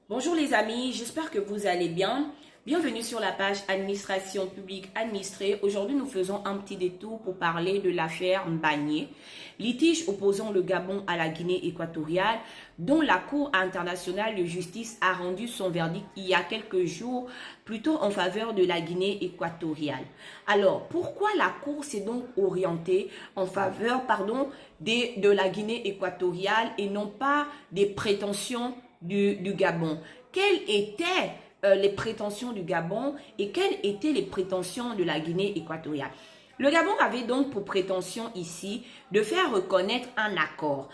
Bonjour les amis, j'espère que vous allez bien. Bienvenue sur la page Administration publique administrée. Aujourd'hui, nous faisons un petit détour pour parler de l'affaire Mbagné, litige opposant le Gabon à la Guinée équatoriale, dont la Cour internationale de justice a rendu son verdict il y a quelques jours, plutôt en faveur de la Guinée équatoriale. Alors, pourquoi la Cour s'est donc orientée en faveur, de la Guinée équatoriale et non pas des prétentions du Gabon? Quelles étaient les prétentions du Gabon et quelles étaient les prétentions de la Guinée équatoriale? Le Gabon avait donc pour prétention ici de faire reconnaître un accord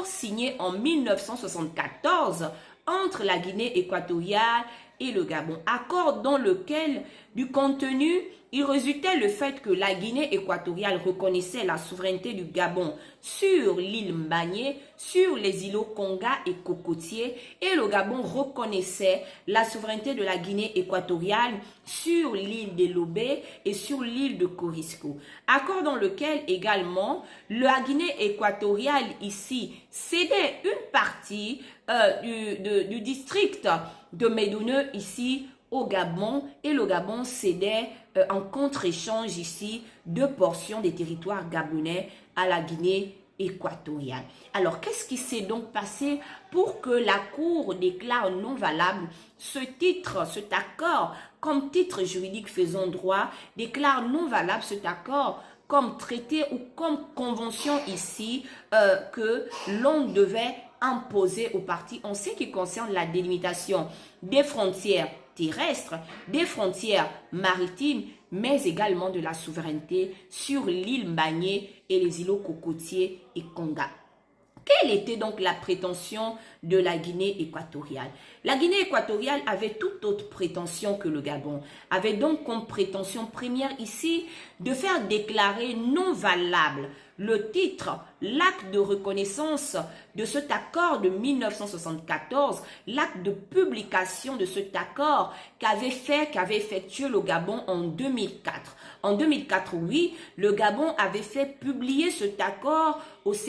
signé en 1974 entre la Guinée équatoriale et le Gabon, accord dans lequel, du contenu, il résultait le fait que la Guinée équatoriale reconnaissait la souveraineté du Gabon sur l'île Mbagné, sur les îlots Konga et Cocotier, et le Gabon reconnaissait la souveraineté de la Guinée équatoriale sur l'île de Lobé et sur l'île de Corisco. Accord dans lequel également la Guinée équatoriale ici cédait une partie du district de Médouneux ici au Gabon, et le Gabon cédait en contre-échange ici 2 portions des territoires gabonais à la Guinée équatoriale. Alors, qu'est-ce qui s'est donc passé pour que la Cour déclare non valable ce titre, cet accord, comme titre juridique faisant droit, déclare non valable cet accord comme traité ou comme convention ici que l'on devait imposer aux parties en ce qui concerne la délimitation des frontières terrestres, des frontières maritimes, mais également de la souveraineté sur l'île Mbagné et les îlots Cocotier et Konga. Quelle était donc la prétention de la Guinée équatoriale? La Guinée équatoriale avait toute autre prétention que le Gabon, avait donc comme prétention première ici de faire déclarer non valable le titre, l'acte de reconnaissance de cet accord de 1974, l'acte de publication de cet accord qu'avait effectué le Gabon en 2004. En 2004, oui, le Gabon avait fait publier cet accord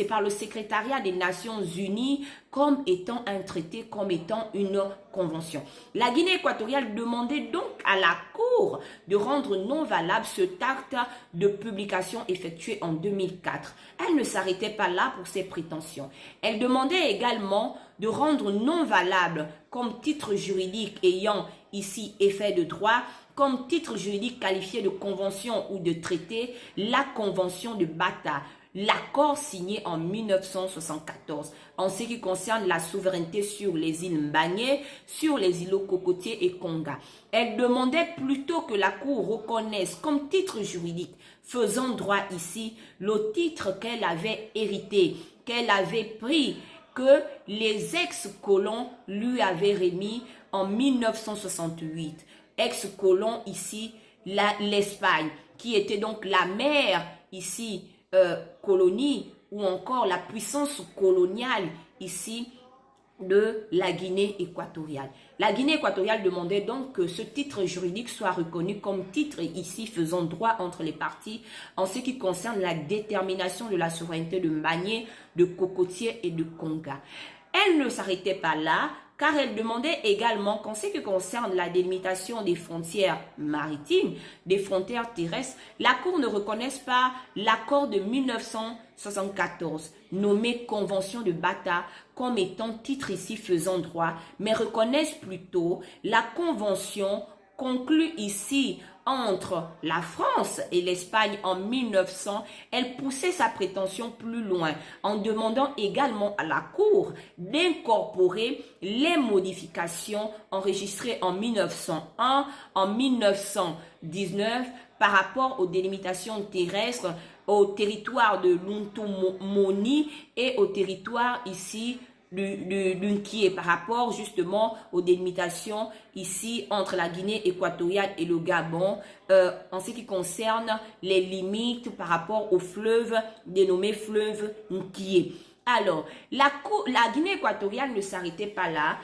par le secrétariat des Nations Unies comme étant un traité, comme étant une convention. La Guinée équatoriale demandait donc à la Cour de rendre non valable cet acte de publication effectué en 2004. Elle ne s'arrêtait pas là pour ses prétentions. Elle demandait également de rendre non valable comme titre juridique ayant ici effet de droit, comme titre juridique qualifié de convention ou de traité, la convention de Bata, l'accord signé en 1974 en ce qui concerne la souveraineté sur les îles Mbagné, sur les îlots Cocotier et Konga. Elle demandait plutôt que la Cour reconnaisse comme titre juridique faisant droit ici le titre qu'elle avait hérité, qu'elle avait pris, que les ex-colons lui avaient remis en 1968. Ex-colons ici, l'Espagne, qui était donc la mère ici, colonie, ou encore la puissance coloniale ici de la Guinée équatoriale. La Guinée équatoriale demandait donc que ce titre juridique soit reconnu comme titre ici faisant droit entre les parties en ce qui concerne la détermination de la souveraineté de Mbagné, de Cocotier et de Konga. Elle ne s'arrêtait pas là, car elle demandait également qu'en ce qui concerne la délimitation des frontières maritimes, des frontières terrestres, la Cour ne reconnaisse pas l'accord de 1974, nommé Convention de Bata, comme étant titre ici faisant droit, mais reconnaisse plutôt la convention conclue ici entre la France et l'Espagne en 1900, elle poussait sa prétention plus loin en demandant également à la Cour d'incorporer les modifications enregistrées en 1901, en 1919 par rapport aux délimitations terrestres, au territoire de l'Untumoni et au territoire ici l'Unquié par rapport justement aux délimitations ici entre la Guinée équatoriale et le Gabon en ce qui concerne les limites par rapport au fleuve dénommé fleuve Nkié. Alors, la Guinée équatoriale ne s'arrêtait pas là.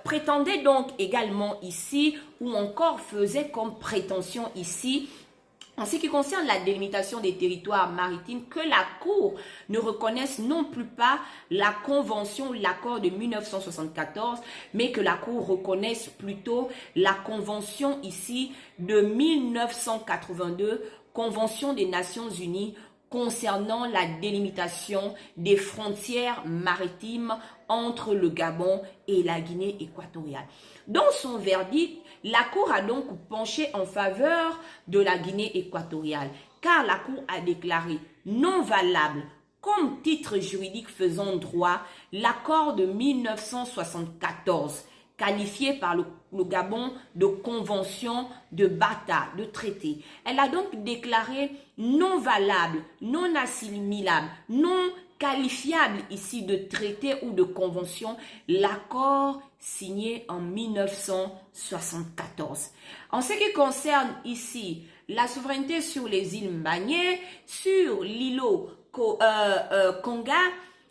Prétendait donc également ici, ou encore faisait comme prétention ici, En ce qui concerne la délimitation des territoires maritimes, que la Cour ne reconnaisse non plus pas la Convention, l'accord de 1974, mais que la Cour reconnaisse plutôt la Convention ici de 1982, Convention des Nations Unies concernant la délimitation des frontières maritimes entre le Gabon et la Guinée équatoriale. Dans son verdict, la Cour a donc penché en faveur de la Guinée équatoriale, car la Cour a déclaré non valable comme titre juridique faisant droit l'accord de 1974, qualifié par le Gabon de convention de Bata, de traité. Elle a donc déclaré non valable, non assimilable, non qualifiable ici de traité ou de convention, l'accord signé en 1974. En ce qui concerne ici la souveraineté sur les îles Mbagné, sur l'îlot Konga,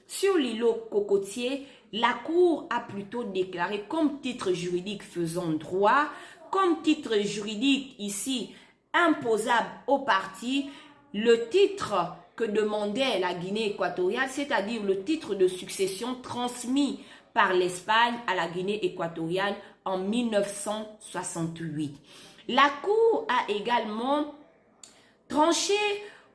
sur l'îlot Cocotier, la Cour a plutôt déclaré comme titre juridique faisant droit, comme titre juridique ici imposable aux parties, le titre que demandait la Guinée équatoriale, c'est-à-dire le titre de succession transmis par l'Espagne à la Guinée équatoriale en 1968. La Cour a également tranché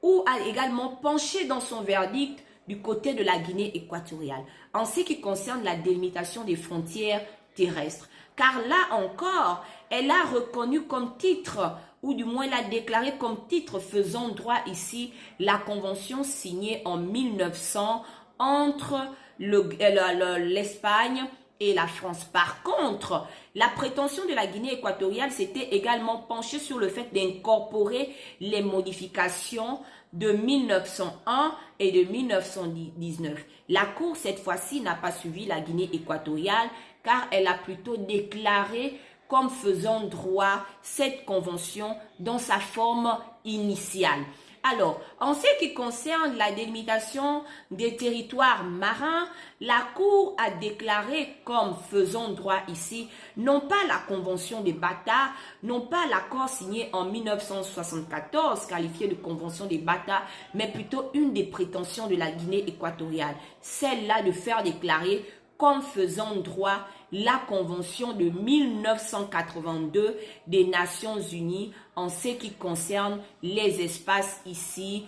ou a également penché dans son verdict du côté de la Guinée équatoriale, en ce qui concerne la délimitation des frontières terrestres. Car là encore, elle a reconnu comme titre, ou du moins l'a déclaré comme titre faisant droit ici, la convention signée en 1900 entre l'Espagne et la France. Par contre, la prétention de la Guinée équatoriale s'était également penchée sur le fait d'incorporer les modifications de 1901 et de 1919. La Cour, cette fois-ci, n'a pas suivi la Guinée équatoriale car elle a plutôt déclaré comme faisant droit cette convention dans sa forme initiale. Alors, en ce qui concerne la délimitation des territoires marins, la Cour a déclaré comme faisant droit ici, non pas la Convention des Bata, non pas l'accord signé en 1974, qualifié de Convention des Bata, mais plutôt une des prétentions de la Guinée équatoriale, celle-là de faire déclarer comme faisant droit la Convention de 1982 des Nations Unies en ce qui concerne les espaces ici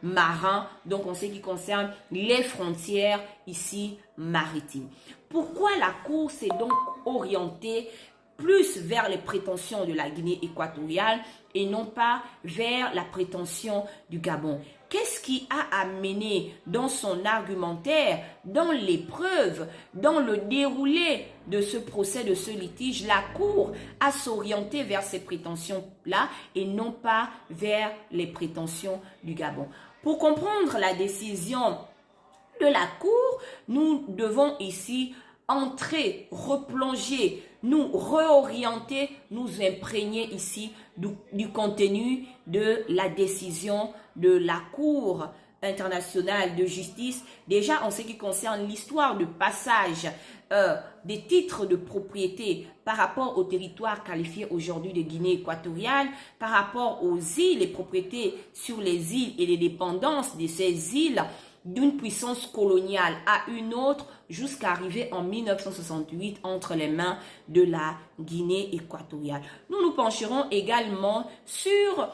marins, donc en ce qui concerne les frontières ici maritimes. Pourquoi la Cour s'est donc orientée plus vers les prétentions de la Guinée équatoriale et non pas vers la prétention du Gabon? Qu'est-ce qui a amené dans son argumentaire, dans les preuves, dans le déroulé de ce procès, de ce litige, la Cour à s'orienter vers ces prétentions-là et non pas vers les prétentions du Gabon? Pour comprendre la décision de la Cour, nous devons ici entrer, replonger, nous réorienter, nous imprégner ici du contenu de la décision de la Cour internationale de justice, déjà en ce qui concerne l'histoire de passage des titres de propriété par rapport au territoire qualifié aujourd'hui de Guinée équatoriale, par rapport aux îles, les propriétés sur les îles et les dépendances de ces îles, d'une puissance coloniale à une autre jusqu'à arriver en 1968 entre les mains de la Guinée équatoriale. Nous nous pencherons également sur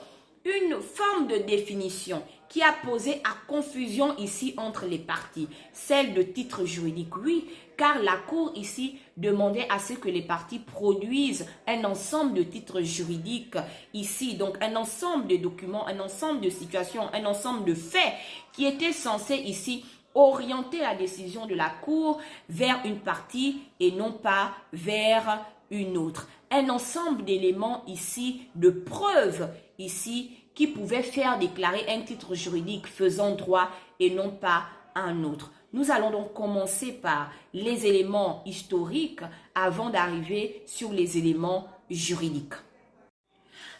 une forme de définition qui a posé à confusion ici entre les parties, celle de titre juridique, oui, car la Cour ici demandait à ce que les parties produisent un ensemble de titres juridiques ici, donc un ensemble de documents, un ensemble de situations, un ensemble de faits qui étaient censés ici orienter la décision de la Cour vers une partie et non pas vers une autre. Un ensemble d'éléments ici, de preuves ici, qui pouvaient faire déclarer un titre juridique faisant droit et non pas un autre. Nous allons donc commencer par les éléments historiques avant d'arriver sur les éléments juridiques.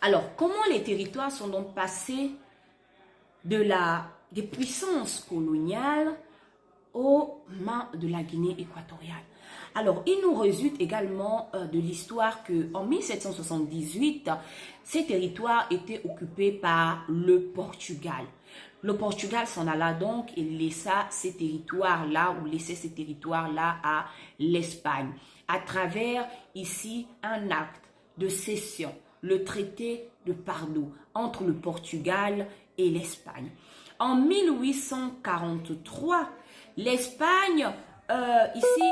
Alors, comment les territoires sont donc passés des puissances coloniales aux mains de la Guinée équatoriale? Alors, il nous résulte également de l'histoire qu'en 1778, ces territoires étaient occupés par le Portugal. Le Portugal s'en alla donc et laissa ces territoires-là, ou laissait ces territoires-là à l'Espagne, à travers ici un acte de cession, le traité de Pardo entre le Portugal et l'Espagne. En 1843, l'Espagne ici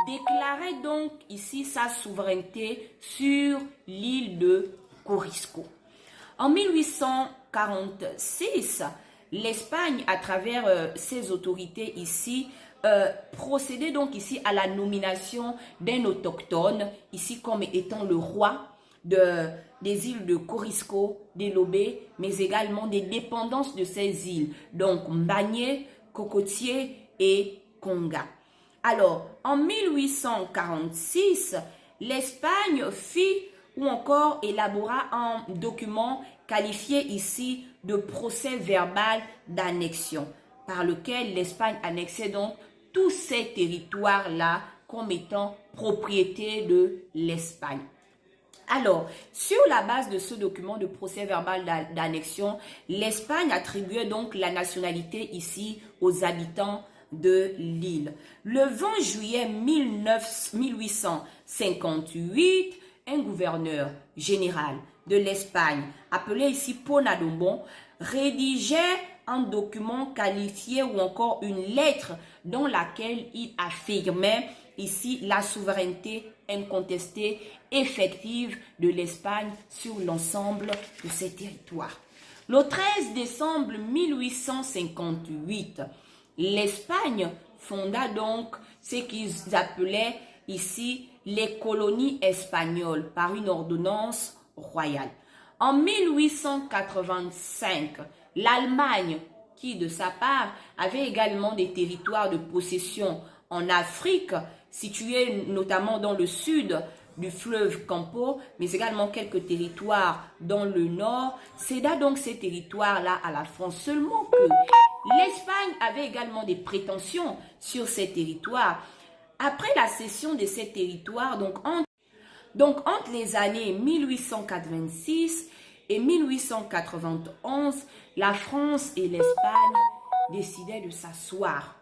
déclarait donc ici sa souveraineté sur l'île de Corisco. En 1846, l'Espagne, à travers ses autorités ici, procédait donc ici à la nomination d'un autochtone, ici comme étant le roi des îles de Corisco, des Lobé, mais également des dépendances de ces îles, donc Mbagné, Cocotier et Conga. Alors, en 1846, l'Espagne fit ou encore élabora un document qualifié ici de procès verbal d'annexion, par lequel l'Espagne annexait donc tous ces territoires-là comme étant propriété de l'Espagne. Alors, sur la base de ce document de procès verbal d'annexion, l'Espagne attribuait donc la nationalité ici aux habitants de l'île. Le 20 juillet 1858, un gouverneur général de l'Espagne, appelé ici Ponadombon, rédigeait un document qualifié ou encore une lettre dans laquelle il affirmait ici la souveraineté incontestée, effective de l'Espagne sur l'ensemble de ses territoires. Le 13 décembre 1858, l'Espagne fonda donc ce qu'ils appelaient ici les colonies espagnoles par une ordonnance royale. En 1885, l'Allemagne, qui de sa part avait également des territoires de possession en Afrique, situés notamment dans le sud du fleuve Campo, mais également quelques territoires dans le nord, céda donc ces territoires-là à la France. Seulement que l'Espagne avait également des prétentions sur ces territoires. Après la cession de ces territoires, donc entre les années 1886 et 1891, la France et l'Espagne décidaient de s'asseoir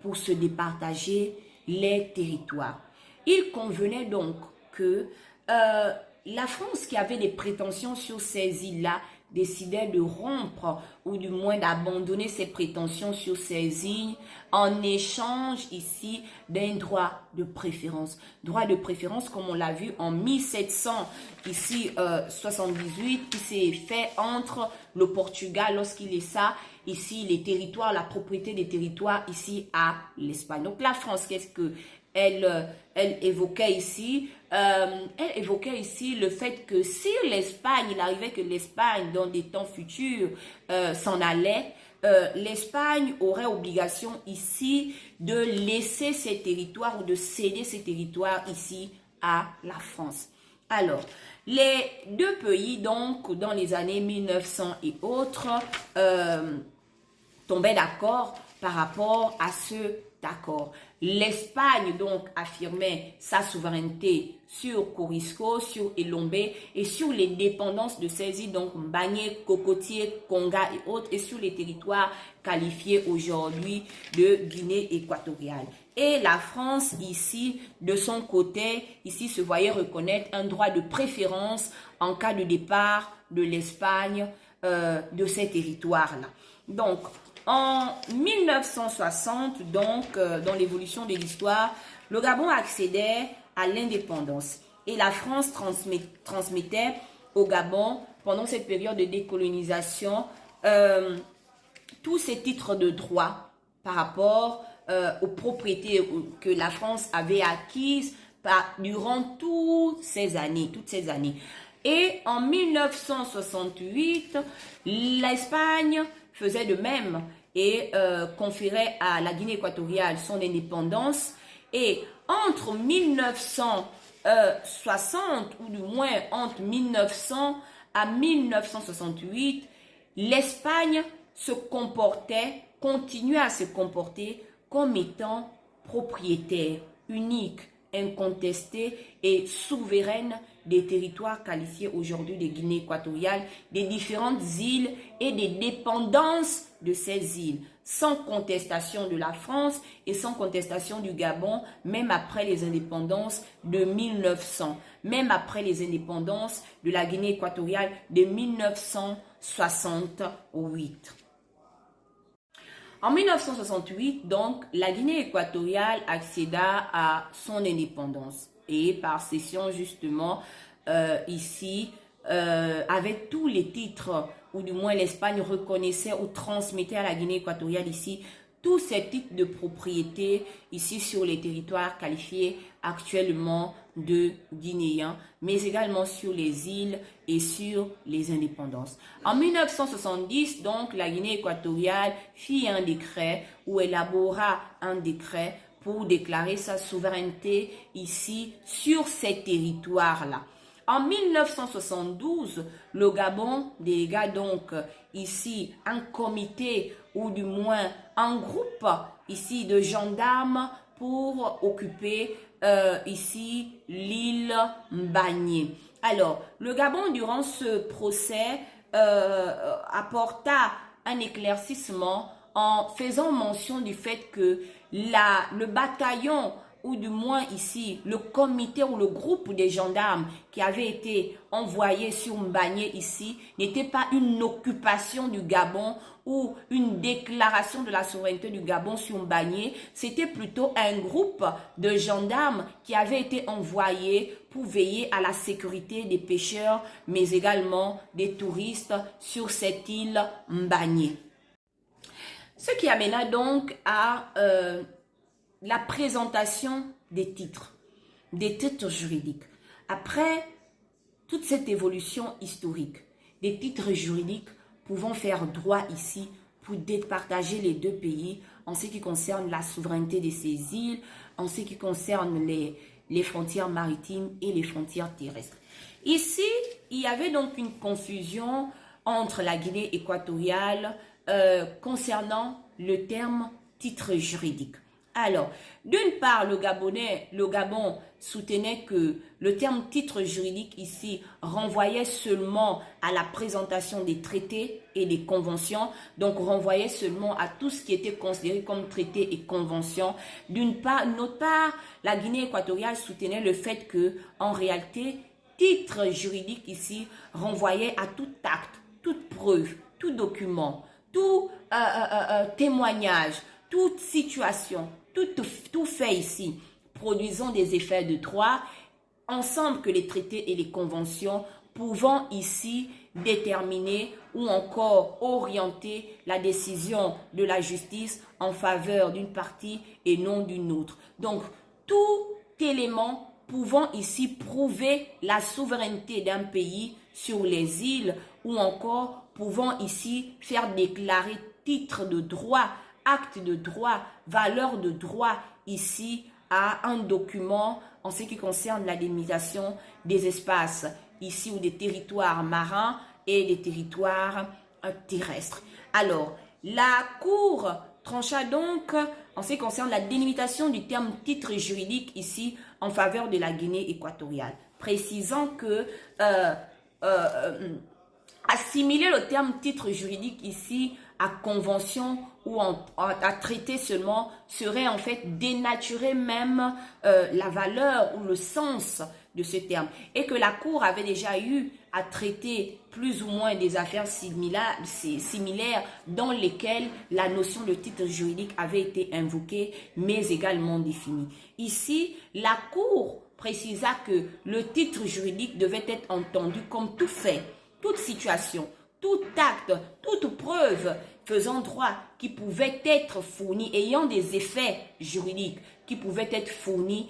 pour se départager les territoires. Il convenait donc que la France, qui avait des prétentions sur ces îles-là, décidait de rompre ou du moins d'abandonner ses prétentions sur ces îles en échange ici d'un droit de préférence. Droit de préférence comme on l'a vu en 1778 qui s'est fait entre le Portugal lorsqu'il laissa ici les territoires, la propriété des territoires ici à l'Espagne. Donc la France, qu'est-ce que elle évoquait ici? Elle évoquait ici le fait que si l'Espagne, il arrivait que l'Espagne, dans des temps futurs, s'en allait, l'Espagne aurait obligation ici de laisser ses territoires ou de céder ses territoires ici à la France. Alors, les deux pays, donc, dans les années 1900 et autres, tombaient d'accord par rapport à ce d'accord. L'Espagne donc affirmait sa souveraineté sur Corisco, sur Elombé et sur les dépendances de ces îles, donc Mbagné, Cocotier, Conga et autres, et sur les territoires qualifiés aujourd'hui de Guinée équatoriale. Et la France ici, de son côté, ici se voyait reconnaître un droit de préférence en cas de départ de l'Espagne de ces territoires-là. Donc, en 1960, donc, dans l'évolution de l'histoire, le Gabon accédait à l'indépendance et la France transmettait au Gabon, pendant cette période de décolonisation, tous ces titres de droit par rapport aux propriétés que la France avait acquises durant toutes ces années. Et en 1968, l'Espagne faisait de même et conférait à la Guinée équatoriale son indépendance. Et entre 1960, ou du moins entre 1900 à 1968, l'Espagne continuait à se comporter comme étant propriétaire unique, incontestée et souveraine des territoires qualifiés aujourd'hui de Guinée équatoriale, des différentes îles et des dépendances de ces îles, sans contestation de la France et sans contestation du Gabon, même après les indépendances de 1900, même après les indépendances de la Guinée équatoriale de 1968. En 1968, donc, la Guinée équatoriale accéda à son indépendance et par cession justement avec tous les titres, ou du moins l'Espagne reconnaissait ou transmettait à la Guinée équatoriale ici tous ces titres de propriété ici sur les territoires qualifiés actuellement de guinéens, mais également sur les îles et sur les indépendances. En 1970, donc, la Guinée équatoriale fit un décret ou élabora un décret pour déclarer sa souveraineté ici sur ces territoires-là. En 1972, le Gabon délégua donc ici un comité ou du moins un groupe ici de gendarmes pour occuper ici l'île Mbagné. Alors, le Gabon durant ce procès apporta un éclaircissement en faisant mention du fait que le bataillon ou du moins ici, le comité ou le groupe des gendarmes qui avait été envoyé sur Mbagné ici, n'était pas une occupation du Gabon ou une déclaration de la souveraineté du Gabon sur Mbagné, c'était plutôt un groupe de gendarmes qui avait été envoyé pour veiller à la sécurité des pêcheurs, mais également des touristes sur cette île Mbagné. Ce qui amena donc à la présentation des titres juridiques. Après toute cette évolution historique, des titres juridiques pouvant faire droit ici pour départager les deux pays en ce qui concerne la souveraineté de ces îles, en ce qui concerne les frontières maritimes et les frontières terrestres. Ici, il y avait donc une confusion entre la Guinée équatoriale concernant le terme titre juridique. Alors, d'une part, le Gabon soutenait que le terme titre juridique ici renvoyait seulement à la présentation des traités et des conventions, donc renvoyait seulement à tout ce qui était considéré comme traités et conventions. D'une part, d'autre part, la Guinée équatoriale soutenait le fait que, en réalité, titre juridique ici renvoyait à tout acte, toute preuve, tout document, tout témoignage, toute situation, tout fait ici, produisant des effets de droit, ensemble que les traités et les conventions pouvant ici déterminer ou encore orienter la décision de la justice en faveur d'une partie et non d'une autre. Donc, tout élément pouvant ici prouver la souveraineté d'un pays sur les îles ou encore pouvant ici faire déclarer titre de droit, acte de droit, valeur de droit ici à un document en ce qui concerne la délimitation des espaces ici ou des territoires marins et des territoires terrestres. Alors, la Cour trancha donc en ce qui concerne la délimitation du terme titre juridique ici en faveur de la Guinée équatoriale, précisant que assimiler le terme titre juridique ici à convention ou à traiter seulement serait en fait dénaturer même la valeur ou le sens de ce terme, et que la Cour avait déjà eu à traiter plus ou moins des affaires similaires dans lesquelles la notion de titre juridique avait été invoquée mais également définie. Ici, la Cour précisa que le titre juridique devait être entendu comme tout fait, toute situation, tout acte, toute preuve faisant droit qui pouvait être fourni, ayant des effets juridiques qui pouvaient être fournis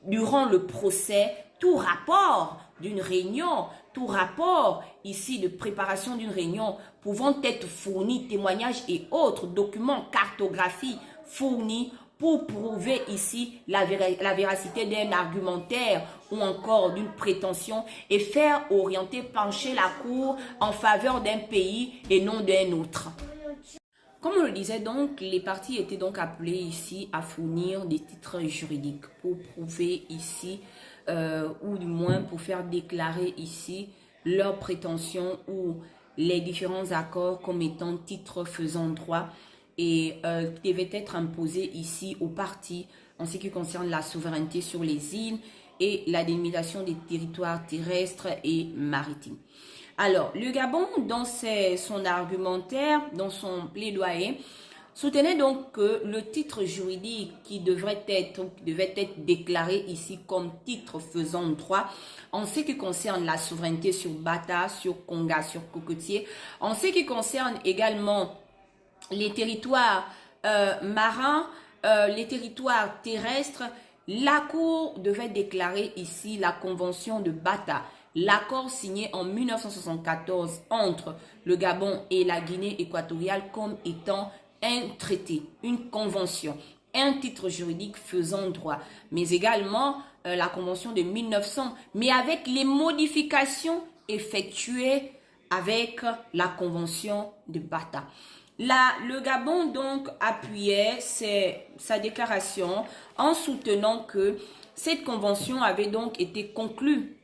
durant le procès, tout rapport d'une réunion, tout rapport ici de préparation d'une réunion pouvant être fourni, témoignages et autres documents, cartographie fournis pour prouver ici la véracité d'un argumentaire ou encore d'une prétention et faire pencher la Cour en faveur d'un pays et non d'un autre. Comme on le disait donc, les parties étaient donc appelées ici à fournir des titres juridiques pour prouver ici, ou du moins pour faire déclarer ici leurs prétentions ou les différents accords comme étant titres faisant droit et devaient être imposés ici aux parties en ce qui concerne la souveraineté sur les îles et la délimitation des territoires terrestres et maritimes. Alors, le Gabon, dans son argumentaire, dans son plaidoyer, soutenait donc que le titre juridique qui devait être déclaré ici comme titre faisant droit en ce qui concerne la souveraineté sur Bata, sur Konga, sur Cocotier, en ce qui concerne également les territoires marins, les territoires terrestres, la Cour devait déclarer ici la convention de Bata, l'accord signé en 1974 entre le Gabon et la Guinée équatoriale comme étant un traité, une convention, un titre juridique faisant droit, mais également la convention de 1900, mais avec les modifications effectuées avec la convention de Bata. Le Gabon donc appuyait sa déclaration en soutenant que cette convention avait donc été conclue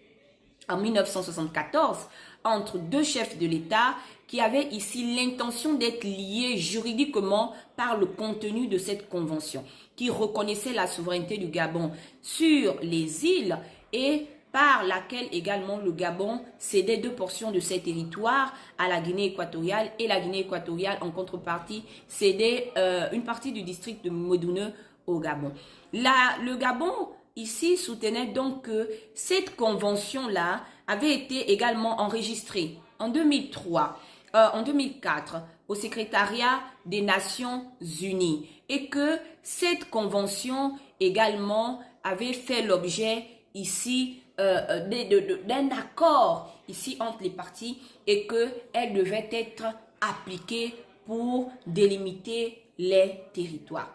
en 1974 entre deux chefs de l'État qui avaient ici l'intention d'être liés juridiquement par le contenu de cette convention, qui reconnaissait la souveraineté du Gabon sur les îles et par laquelle également le Gabon cédait 2 portions de ses territoires à la Guinée équatoriale et la Guinée équatoriale en contrepartie cédait une partie du district de Médouné au Gabon. Le Gabon ici soutenait donc que cette convention-là avait été également enregistrée en 2004 au secrétariat des Nations Unies et que cette convention également avait fait l'objet ici d'un accord ici entre les parties et qu'elle devait être appliquée pour délimiter les territoires.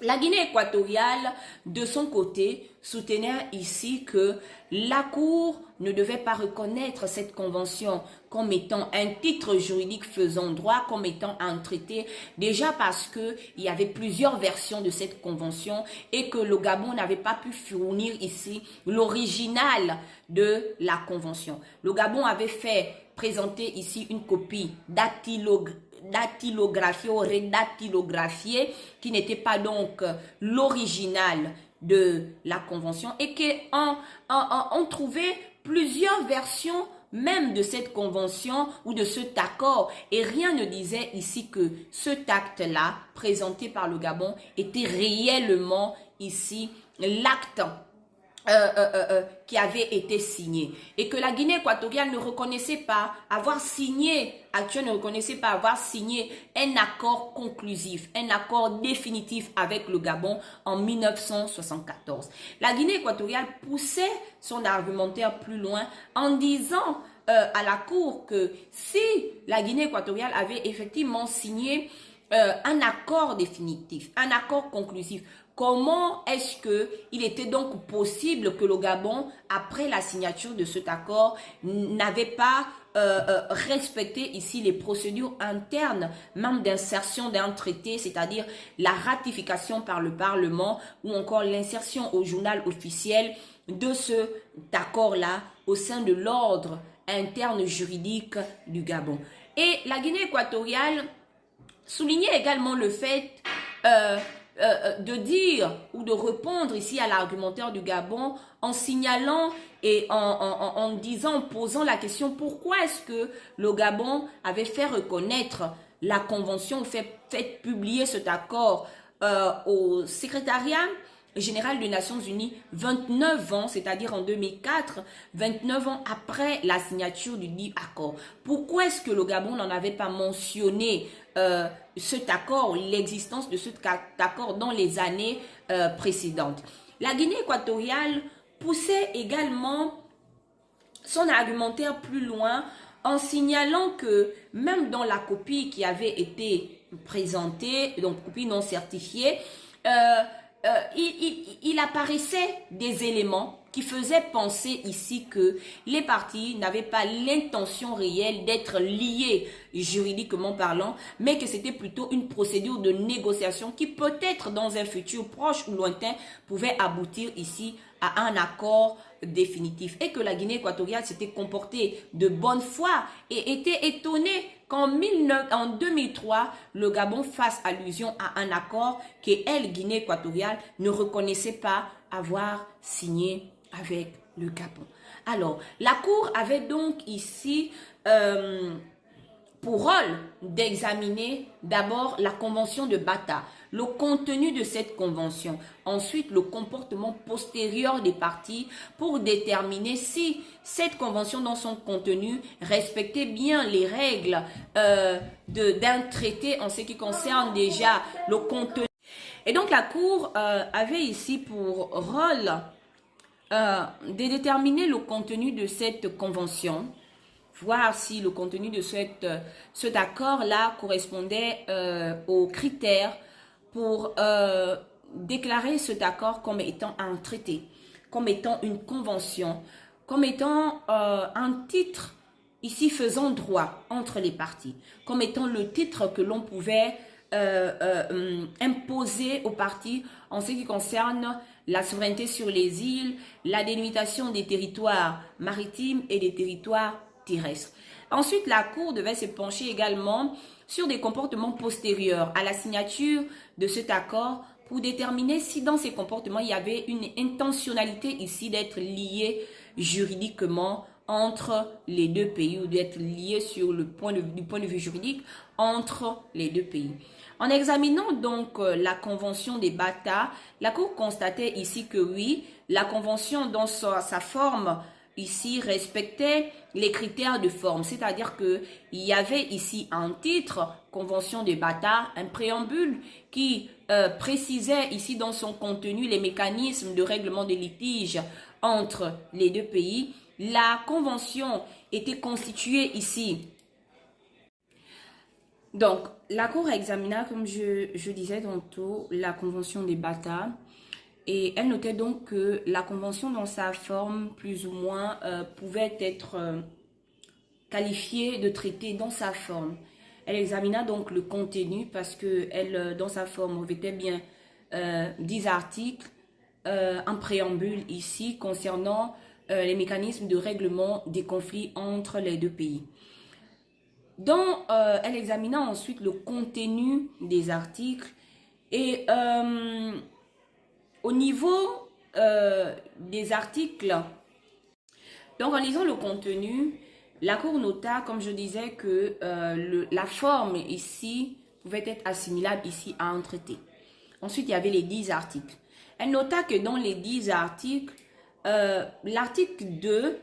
La Guinée équatoriale, de son côté, soutenait ici que la Cour ne devait pas reconnaître cette convention comme étant un titre juridique faisant droit, comme étant un traité, déjà parce qu'il y avait plusieurs versions de cette convention et que le Gabon n'avait pas pu fournir ici l'original de la convention. Le Gabon avait fait présenter ici une copie dactylographiée ou redactylographiée qui n'était pas donc l'original de la convention et qu'on trouvait plusieurs versions même de cette convention ou de cet accord et rien ne disait ici que cet acte-là présenté par le Gabon était réellement ici l'acte qui avait été signé et que la Guinée équatoriale ne reconnaissait pas avoir signé, ne reconnaissait pas avoir signé un accord conclusif, un accord définitif avec le Gabon en 1974. La Guinée équatoriale poussait son argumentaire plus loin en disant à la Cour que si la Guinée équatoriale avait effectivement signé un accord définitif, un accord conclusif, comment est-ce qu'il était donc possible que le Gabon, après la signature de cet accord, n'avait pas respecté ici les procédures internes, même d'insertion d'un traité, c'est-à-dire la ratification par le Parlement ou encore l'insertion au journal officiel de cet accord-là au sein de l'ordre interne juridique du Gabon. Et la Guinée équatoriale soulignait également le fait de dire ou de répondre ici à l'argumentaire du Gabon en signalant et en posant la question pourquoi est-ce que le Gabon avait fait reconnaître la convention, fait publier cet accord au secrétariat général des Nations Unies 29 ans, c'est-à-dire en 2004, 29 ans après la signature du dit accord. Pourquoi est-ce que le Gabon n'en avait pas mentionné cet accord, l'existence de cet accord dans les années précédentes? La Guinée équatoriale poussait également son argumentaire plus loin en signalant que même dans la copie qui avait été présentée, donc copie non certifiée, il apparaissait des éléments qui faisait penser ici que les parties n'avaient pas l'intention réelle d'être liées juridiquement parlant, mais que c'était plutôt une procédure de négociation qui peut-être dans un futur proche ou lointain pouvait aboutir ici à un accord définitif, et que la Guinée équatoriale s'était comportée de bonne foi et était étonnée qu'en 2003, le Gabon fasse allusion à un accord que elle, Guinée équatoriale, ne reconnaissait pas avoir signé avec le Gabon. Alors, la Cour avait donc ici pour rôle d'examiner d'abord la convention de Bata, le contenu de cette convention, ensuite le comportement postérieur des parties pour déterminer si cette convention dans son contenu respectait bien les règles d'un traité en ce qui concerne déjà le contenu. Et donc la Cour avait ici pour rôle de déterminer le contenu de cette convention, voir si le contenu de cet accord-là correspondait aux critères pour déclarer cet accord comme étant un traité, comme étant une convention, comme étant un titre ici faisant droit entre les parties, comme étant le titre que l'on pouvait imposer aux parties en ce qui concerne la souveraineté sur les îles, la délimitation des territoires maritimes et des territoires terrestres. Ensuite, la Cour devait se pencher également sur des comportements postérieurs à la signature de cet accord pour déterminer si dans ces comportements, il y avait une intentionnalité ici d'être lié juridiquement entre les deux pays ou d'être lié sur du point de vue juridique entre les deux pays. En examinant donc la convention des Bata, la Cour constatait ici que oui, la convention dans sa forme ici respectait les critères de forme, c'est-à-dire que il y avait ici un titre, Convention de Bata, un préambule qui précisait ici dans son contenu les mécanismes de règlement des litiges entre les deux pays. La convention était constituée ici. Donc, la Cour examina, comme je disais tantôt, la convention des Bata. Et elle notait donc que la convention dans sa forme, plus ou moins, pouvait être qualifiée de traité dans sa forme. Elle examina donc le contenu parce que elle, dans sa forme, revêtait bien 10 articles, un préambule ici concernant les mécanismes de règlement des conflits entre les deux pays. Donc, elle examina ensuite le contenu des articles et au niveau des articles, donc en lisant le contenu, la Cour nota, comme je disais, que la forme ici pouvait être assimilable ici à un traité. Ensuite, il y avait les 10 articles. Elle nota que dans les 10 articles, l'article 2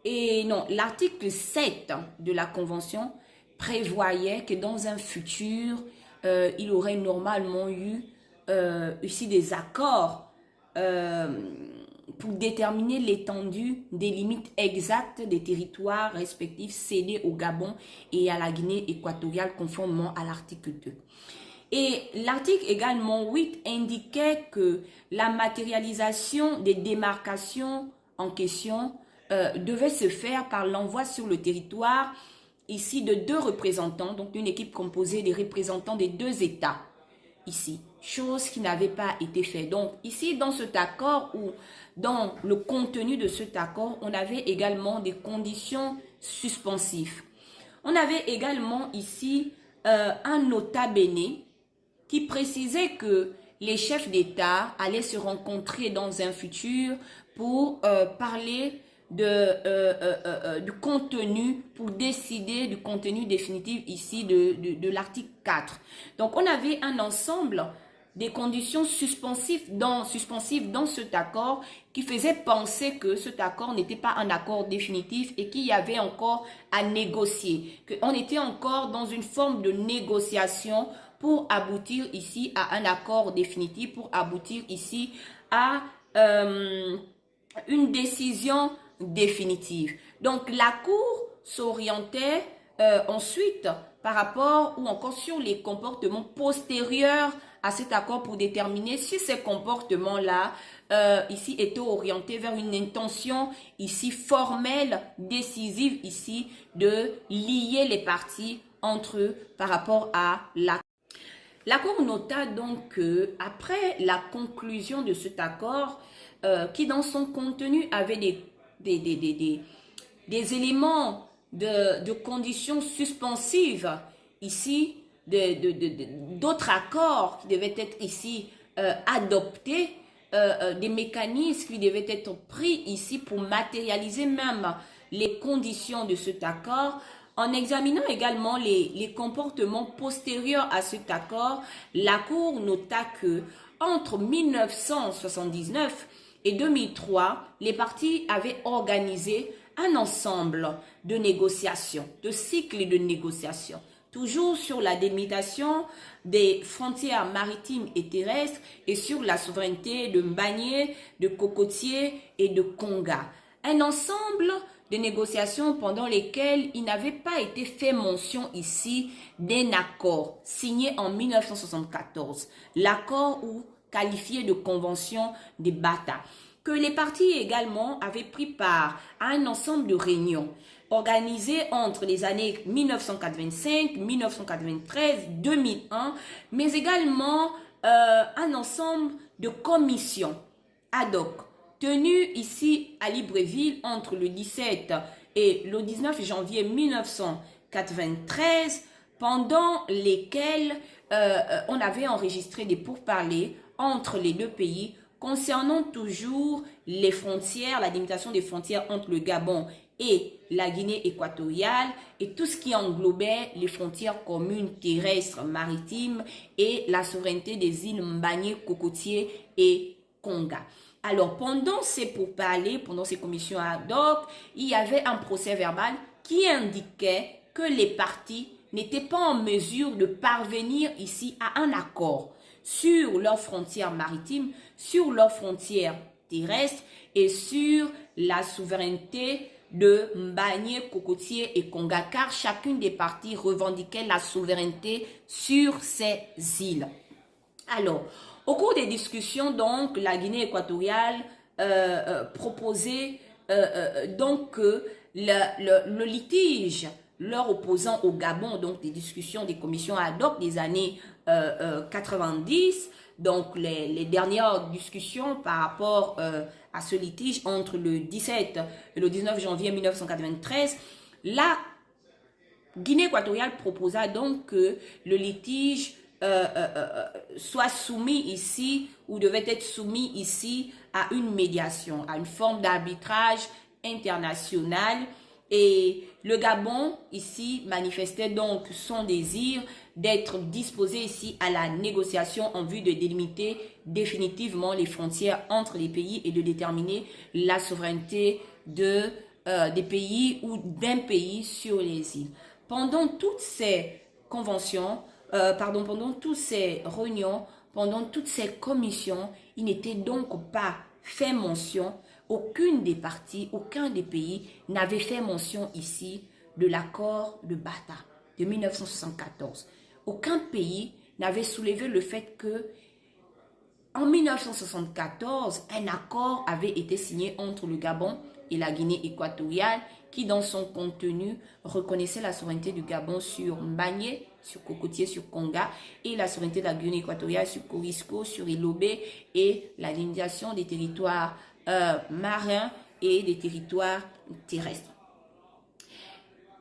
et non, l'article 7 de la Convention prévoyait que dans un futur, il aurait normalement eu ici des accords pour déterminer l'étendue des limites exactes des territoires respectifs cédés au Gabon et à la Guinée équatoriale conformément à l'article 2. Et l'article également 8 indiquait que la matérialisation des démarcations en question devait se faire par l'envoi sur le territoire ici de 2 représentants, donc une équipe composée des représentants des 2 États ici, chose qui n'avait pas été faite. Donc ici dans cet accord ou dans le contenu de cet accord, on avait également des conditions suspensives. On avait également ici un nota bene qui précisait que les chefs d'État allaient se rencontrer dans un futur pour parler du contenu, pour décider du contenu définitif ici de l'article 4. Donc, on avait un ensemble des conditions suspensives dans cet accord qui faisait penser que cet accord n'était pas un accord définitif et qu'il y avait encore à négocier, qu'on était encore dans une forme de négociation pour aboutir ici à un accord définitif, pour aboutir ici à une décision définitive. Donc, la Cour s'orientait ensuite par rapport ou encore sur les comportements postérieurs à cet accord pour déterminer si ces comportements-là ici étaient orientés vers une intention ici formelle, décisive ici de lier les parties entre eux par rapport à l'accord. L'accord nota donc que après la conclusion de cet accord, qui dans son contenu avait des éléments de conditions suspensives ici, d'autres accords qui devaient être ici adoptés, des mécanismes qui devaient être pris ici pour matérialiser même les conditions de cet accord. En examinant également les comportements postérieurs à cet accord, la Cour nota que entre 1979 et 2003, les parties avaient organisé un ensemble de négociations, de cycles de négociations, toujours sur la délimitation des frontières maritimes et terrestres et sur la souveraineté de Mbagné, de Cocotier et de Konga. Un ensemble de négociations pendant lesquelles il n'avait pas été fait mention ici d'un accord signé en 1974, l'accord ou qualifié de convention de Bata, que les parties également avaient pris part à un ensemble de réunions organisées entre les années 1985, 1993, 2001, mais également un ensemble de commissions ad hoc tenues ici à Libreville entre le 17 et le 19 janvier 1993, pendant lesquelles on avait enregistré des pourparlers entre les deux pays concernant toujours les frontières, la délimitation des frontières entre le Gabon et la Guinée équatoriale et tout ce qui englobait les frontières communes terrestres, maritimes et la souveraineté des îles Mbagné, Cocotier et Konga. Alors, pendant ces pourparlers, pendant ces commissions ad hoc, il y avait un procès verbal qui indiquait que les parties n'étaient pas en mesure de parvenir ici à un accord sur leurs frontières maritimes, sur leurs frontières terrestres et sur la souveraineté de Mbagné, Cocotier et Konga, car chacune des parties revendiquait la souveraineté sur ces îles. Alors, au cours des discussions, donc, la Guinée équatoriale proposait donc que le litige leur opposant au Gabon, donc des discussions, des commissions ad hoc des années 90, donc les dernières discussions par rapport à ce litige entre le 17 et le 19 janvier 1993, la Guinée équatoriale proposa donc que le litige soit soumis ici ou devait être soumis ici à une médiation, à une forme d'arbitrage international. Et le Gabon ici manifestait donc son désir d'être disposé ici à la négociation en vue de délimiter définitivement les frontières entre les pays et de déterminer la souveraineté des pays ou d'un pays sur les îles. Pendant toutes ces conventions, pendant toutes ces réunions, pendant toutes ces commissions, il n'était donc pas fait mention, aucune des parties, aucun des pays n'avait fait mention ici de l'accord de Bata de 1974. Aucun pays n'avait soulevé le fait que en 1974, un accord avait été signé entre le Gabon et la Guinée équatoriale qui, dans son contenu, reconnaissait la souveraineté du Gabon sur Mbagné, sur Cocotier, sur Konga, et la souveraineté de la Guinée équatoriale sur Corisco, sur Ilobé, et la délimitation des territoires marins et des territoires terrestres.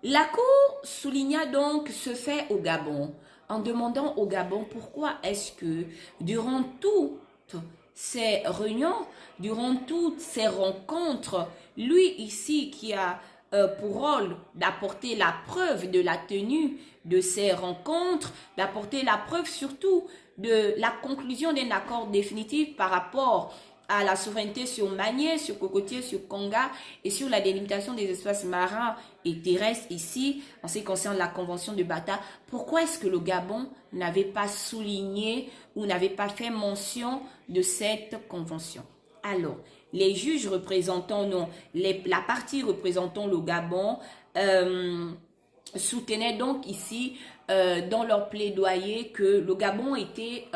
La Cour souligna donc ce fait au Gabon, en demandant au Gabon pourquoi est-ce que durant toutes ces réunions, durant toutes ces rencontres, lui ici qui a pour rôle d'apporter la preuve de la tenue de ces rencontres, d'apporter la preuve surtout de la conclusion d'un accord définitif par rapport à la souveraineté sur Mbagné, sur Cocotier, sur Konga et sur la délimitation des espaces marins et terrestres ici, en ce qui concerne la convention de Bata. Pourquoi est-ce que le Gabon n'avait pas souligné ou n'avait pas fait mention de cette convention? Alors, les juges représentant, non, la partie représentant le Gabon soutenaient donc ici dans leur plaidoyer que le Gabon était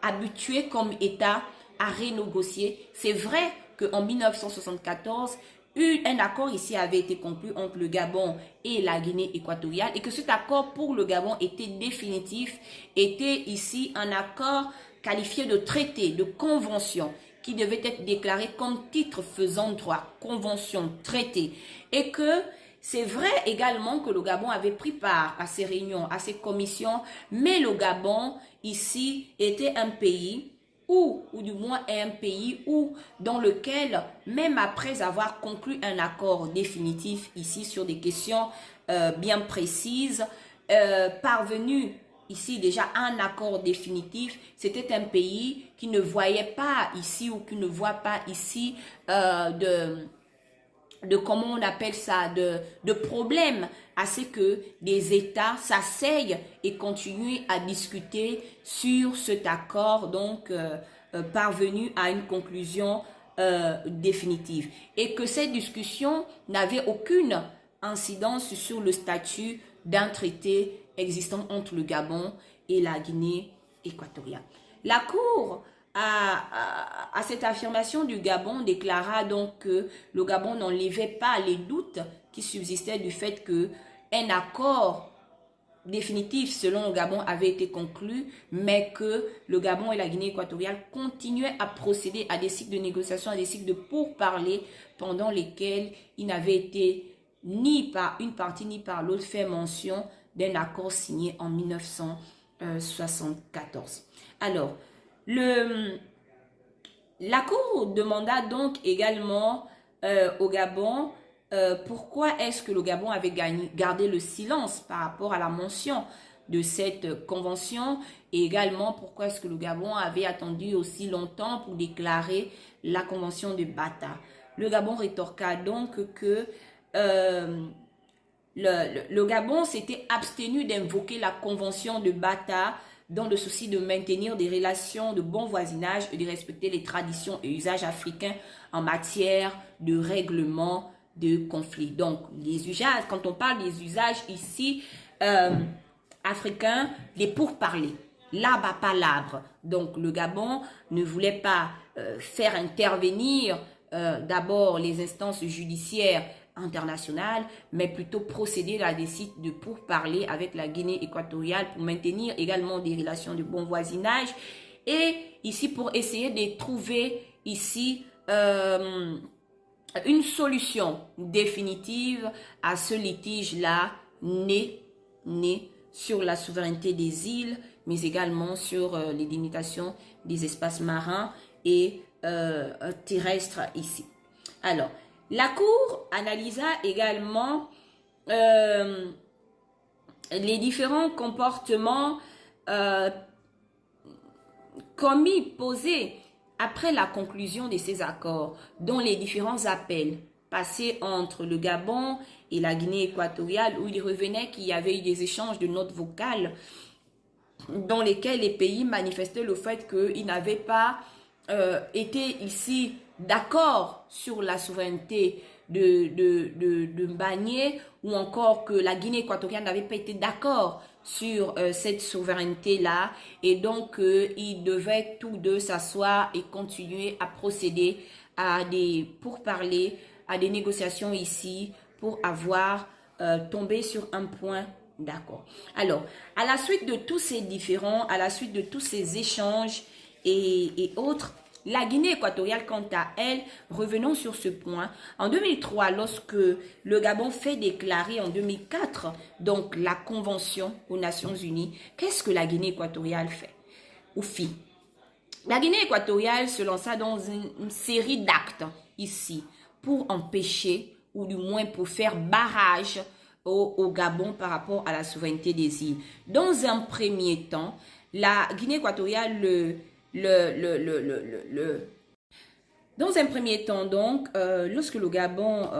habitué comme État à renégocier. C'est vrai qu'en 1974, un accord ici avait été conclu entre le Gabon et la Guinée équatoriale et que cet accord pour le Gabon était définitif, était ici un accord qualifié de traité, de convention, qui devait être déclaré comme titre faisant droit, convention, traité, et que c'est vrai également que le Gabon avait pris part à ces réunions, à ces commissions, mais le Gabon ici était un pays ou du moins un pays dans lequel, même après avoir conclu un accord définitif ici sur des questions bien précises, parvenu ici déjà à un accord définitif, c'était un pays qui ne voyait pas ici ou qui ne voit pas ici de comment on appelle ça, de problèmes à ce que des États s'asseyent et continuent à discuter sur cet accord, donc parvenu à une conclusion définitive. Et que cette discussion n'avait aucune incidence sur le statut d'un traité existant entre le Gabon et la Guinée équatoriale. La Cour à cette affirmation du Gabon déclara donc que le Gabon n'enlevait pas les doutes qui subsistaient du fait qu'un accord définitif selon le Gabon avait été conclu, mais que le Gabon et la Guinée équatoriale continuaient à procéder à des cycles de négociation, à des cycles de pourparlers pendant lesquels il n'avait été ni par une partie ni par l'autre fait mention d'un accord signé en 1974. Alors, la Cour demanda donc également au Gabon pourquoi est-ce que le Gabon avait gardé le silence par rapport à la mention de cette convention et également pourquoi est-ce que le Gabon avait attendu aussi longtemps pour déclarer la convention de Bata. Le Gabon rétorqua donc que le Gabon s'était abstenu d'invoquer la convention de Bata dans le souci de maintenir des relations de bon voisinage et de respecter les traditions et usages africains en matière de règlement de conflits. Donc, les usages, quand on parle des usages ici africains, les pourparlers, l'arbre à palabre. Donc, le Gabon ne voulait pas faire intervenir d'abord les instances judiciaires internationale, mais plutôt procéder à des sites de pourparlers avec la Guinée équatoriale pour maintenir également des relations de bon voisinage et ici pour essayer de trouver ici une solution définitive à ce litige-là né sur la souveraineté des îles, mais également sur les délimitations des espaces marins et terrestres ici. Alors, la Cour analysa également les différents comportements posés après la conclusion de ces accords, dont les différents appels passés entre le Gabon et la Guinée équatoriale, où il revenait qu'il y avait eu des échanges de notes vocales dans lesquels les pays manifestaient le fait qu'ils n'avaient pas été ici d'accord sur la souveraineté de Mbagné ou encore que la Guinée équatoriale n'avait pas été d'accord sur cette souveraineté-là et donc ils devaient tous deux s'asseoir et continuer à procéder à des pourparlers, à des négociations ici pour avoir tombé sur un point d'accord. Alors, à la suite de tous ces différends, à la suite de tous ces échanges et autres, la Guinée équatoriale, quant à elle, revenons sur ce point, en 2003, lorsque le Gabon fait déclarer en 2004, donc la Convention aux Nations Unies, qu'est-ce que la Guinée équatoriale fait ou fit? La Guinée équatoriale se lança dans une série d'actes ici pour empêcher ou du moins pour faire barrage au Gabon par rapport à la souveraineté des îles. Dans un premier temps, la Guinée équatoriale Dans un premier temps, donc, lorsque le Gabon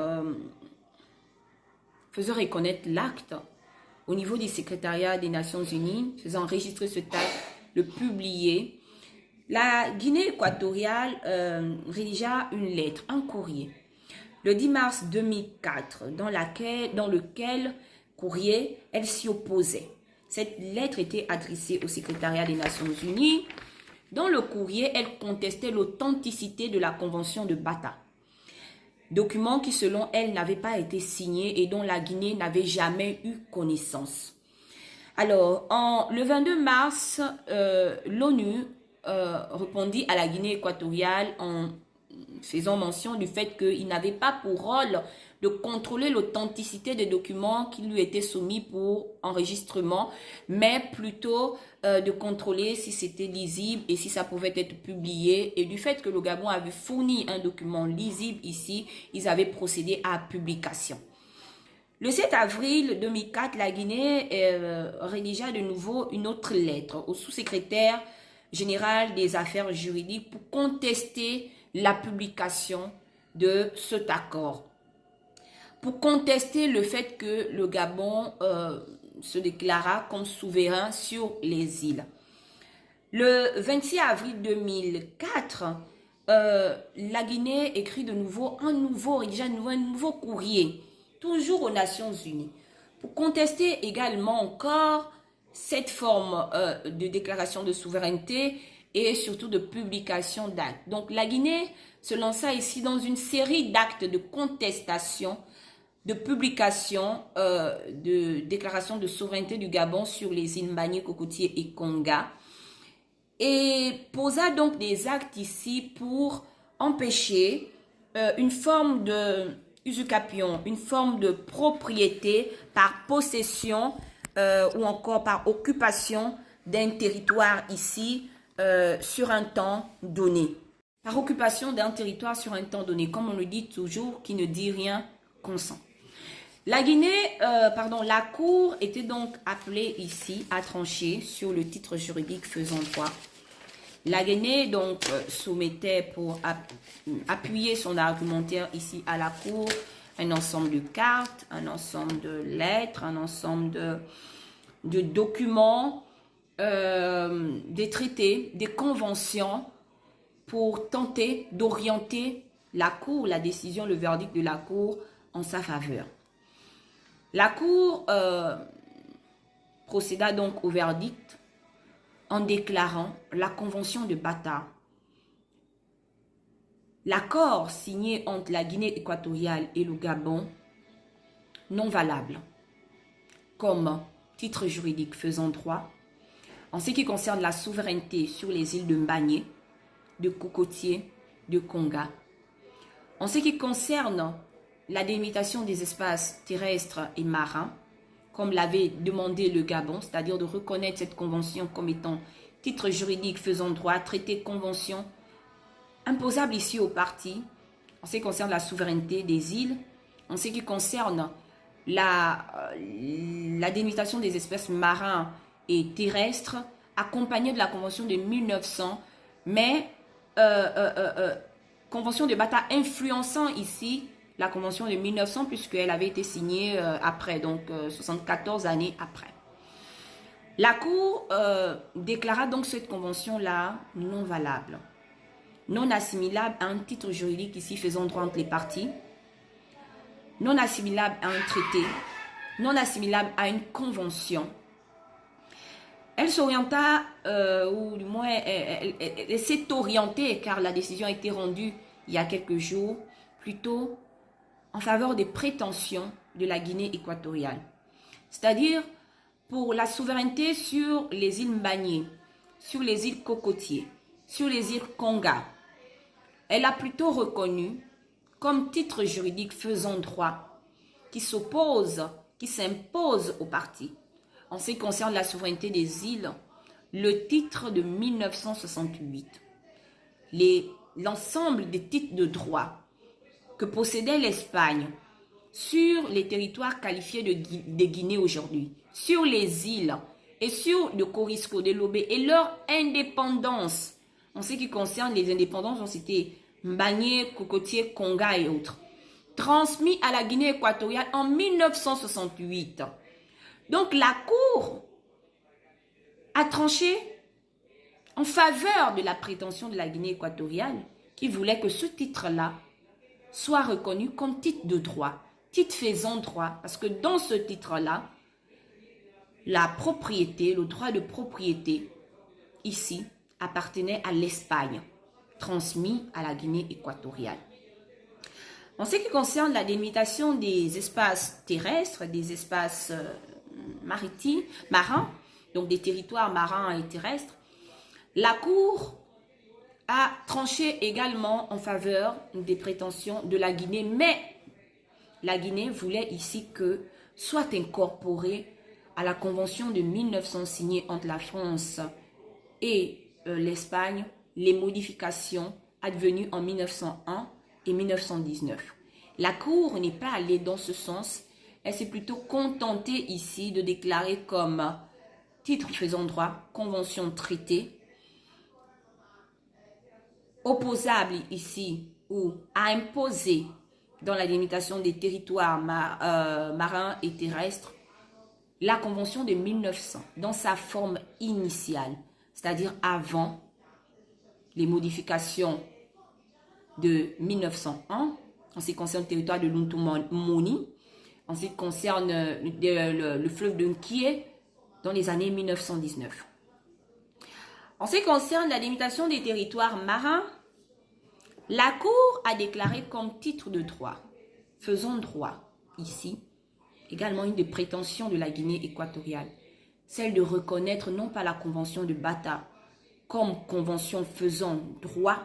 faisait reconnaître l'acte au niveau du secrétariat des Nations Unies, faisant enregistrer ce acte, le publier, la Guinée équatoriale rédigea une lettre, un courrier, le 10 mars 2004, dans lequel courrier, elle s'y opposait. Cette lettre était adressée au secrétariat des Nations Unies. Dans le courrier, elle contestait l'authenticité de la Convention de Bata. Document qui, selon elle, n'avait pas été signé et dont la Guinée n'avait jamais eu connaissance. Alors, le 22 mars, l'ONU répondit à la Guinée équatoriale en faisant mention du fait qu'il n'avait pas pour rôle de contrôler l'authenticité des documents qui lui étaient soumis pour enregistrement, mais plutôt de contrôler si c'était lisible et si ça pouvait être publié. Et du fait que le Gabon avait fourni un document lisible ici, ils avaient procédé à publication. Le 7 avril 2004, la Guinée rédigea de nouveau une autre lettre au sous-secrétaire général des affaires juridiques pour contester la publication de cet accord. Pour contester le fait que le Gabon se déclara comme souverain sur les îles. Le 26 avril 2004, la Guinée écrit de nouveau un nouveau courrier, toujours aux Nations Unies, pour contester également encore cette forme de déclaration de souveraineté et surtout de publication d'actes. Donc la Guinée se lança ici dans une série d'actes de contestation, de publication, de déclaration de souveraineté du Gabon sur les îles Mbagné, Cocotier et Konga, et posa donc des actes ici pour empêcher une forme de usucapion, une forme de propriété par possession ou encore par occupation d'un territoire ici sur un temps donné. Par occupation d'un territoire sur un temps donné, comme on le dit toujours, qui ne dit rien consent. La la Cour était donc appelée ici à trancher sur le titre juridique faisant droit. La Guinée donc soumettait pour appuyer son argumentaire ici à la Cour un ensemble de cartes, un ensemble de lettres, un ensemble de documents, des traités, des conventions pour tenter d'orienter la Cour, la décision, le verdict de la Cour en sa faveur. La Cour procéda donc au verdict en déclarant la Convention de Bata, l'accord signé entre la Guinée équatoriale et le Gabon, non valable, comme titre juridique faisant droit, en ce qui concerne la souveraineté sur les îles de Mbagné, de Cocotier, de Konga, en ce qui concerne la délimitation des espaces terrestres et marins, comme l'avait demandé le Gabon, c'est-à-dire de reconnaître cette convention comme étant titre juridique faisant droit, traité de convention, imposable ici aux parties, en ce qui concerne la souveraineté des îles, en ce qui concerne la délimitation des espèces marins et terrestres, accompagnée de la convention de 1900, mais convention de Bata influençant ici la convention de 1900 puisqu'elle avait été signée après, donc 74 années après. La Cour déclara donc cette convention-là non valable, non assimilable à un titre juridique ici faisant droit entre les parties, non assimilable à un traité, non assimilable à une convention. Elle s'orienta, ou du moins elle s'est orientée, car la décision a été rendue il y a quelques jours, plutôt en faveur des prétentions de la Guinée équatoriale. C'est-à-dire pour la souveraineté sur les îles Mbagné, sur les îles Cocotier, sur les îles Konga. Elle a plutôt reconnu comme titre juridique faisant droit qui s'oppose, qui s'impose aux parties. En ce qui concerne la souveraineté des îles, le titre de 1968, l'ensemble des titres de droit que possédait l'Espagne sur les territoires qualifiés de Guinée aujourd'hui, sur les îles et sur le Corisco, de Lobé et leur indépendance. En ce qui concerne les indépendances, on citait Mbagné, Cocotier, Konga et autres, transmis à la Guinée équatoriale en 1968. Donc la Cour a tranché en faveur de la prétention de la Guinée équatoriale qui voulait que ce titre-là soit reconnu comme titre de droit, titre faisant droit, parce que dans ce titre-là, la propriété, le droit de propriété, ici, appartenait à l'Espagne, transmis à la Guinée équatoriale. En ce qui concerne la délimitation des espaces terrestres, des espaces maritimes, marins, donc des territoires marins et terrestres, la Cour a tranché également en faveur des prétentions de la Guinée, mais la Guinée voulait ici que soit incorporée à la convention de 1900 signée entre la France et l'Espagne, les modifications advenues en 1901 et 1919. La Cour n'est pas allée dans ce sens, elle s'est plutôt contentée ici de déclarer comme titre faisant droit, convention traité, opposable ici ou à imposer dans la délimitation des territoires marins et terrestres, la convention de 1900 dans sa forme initiale, c'est-à-dire avant les modifications de 1901, en ce qui concerne le territoire de l'Untumoni, en ce qui concerne le fleuve de Nkié dans les années 1919. En ce qui concerne la délimitation des territoires marins, la Cour a déclaré comme titre de droit, faisant droit ici, également une des prétentions de la Guinée équatoriale, celle de reconnaître non pas la convention de Bata comme convention faisant droit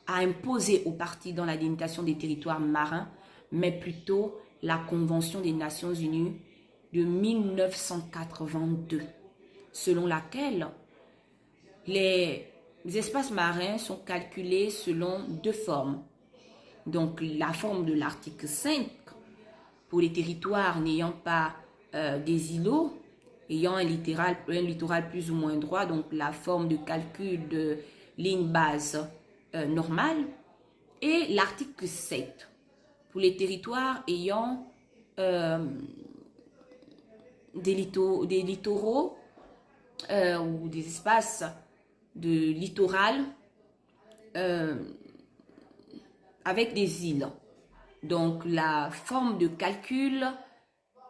à imposer aux parties dans la délimitation des territoires marins, mais plutôt la Convention des Nations Unies de 1982, selon laquelle les espaces marins sont calculés selon deux formes. Donc la forme de l'article 5 pour les territoires n'ayant pas des îlots, ayant un littoral plus ou moins droit, donc la forme de calcul de ligne base normale, et l'article 7 pour les territoires ayant des littoraux ou des espaces de littoral avec des îles. Donc la forme de calcul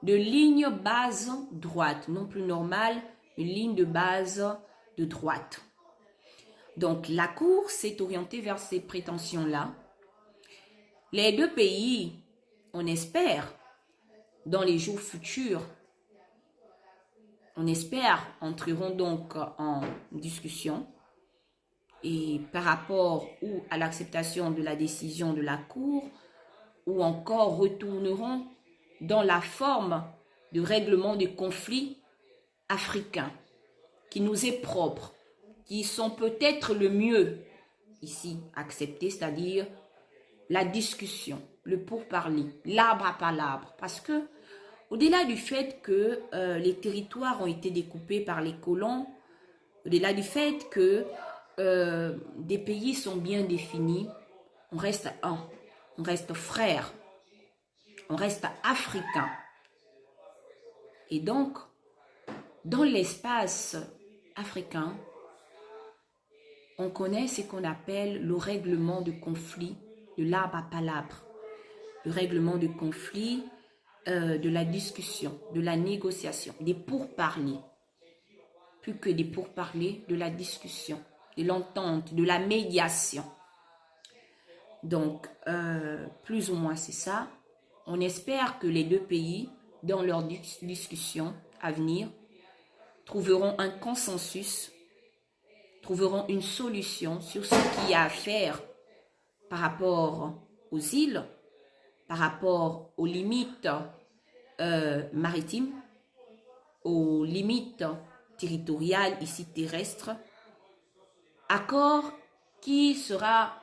de ligne base droite, non plus normale, une ligne de base de droite. Donc la Cour s'est orientée vers ces prétentions-là. Les deux pays, on espère, dans les jours futurs, on espère, entreront donc en discussion et par rapport ou à l'acceptation de la décision de la Cour ou encore retourneront dans la forme de règlement des conflits africains qui nous est propre, qui sont peut-être le mieux ici acceptés, c'est-à-dire la discussion, le pourparler, l'arbre à palabres, parce que au-delà du fait que les territoires ont été découpés par les colons, au-delà du fait que des pays sont bien définis, on reste un, on reste frère, on reste africain. Et donc, dans l'espace africain, on connaît ce qu'on appelle le règlement de conflit de l'arbre à palabres, le règlement de conflit de la discussion, de la négociation, des pourparlers, plus que des pourparlers, de la discussion, de l'entente, de la médiation. Donc, plus ou moins c'est ça. On espère que les deux pays, dans leurs discussions à venir, trouveront un consensus, trouveront une solution sur ce qu'il y a à faire par rapport aux îles, par rapport aux limites maritimes, aux limites territoriales ici terrestres, accord qui sera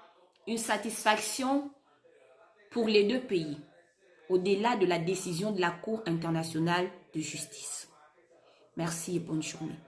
une satisfaction pour les deux pays, au-delà de la décision de la Cour internationale de justice. Merci et bonne journée.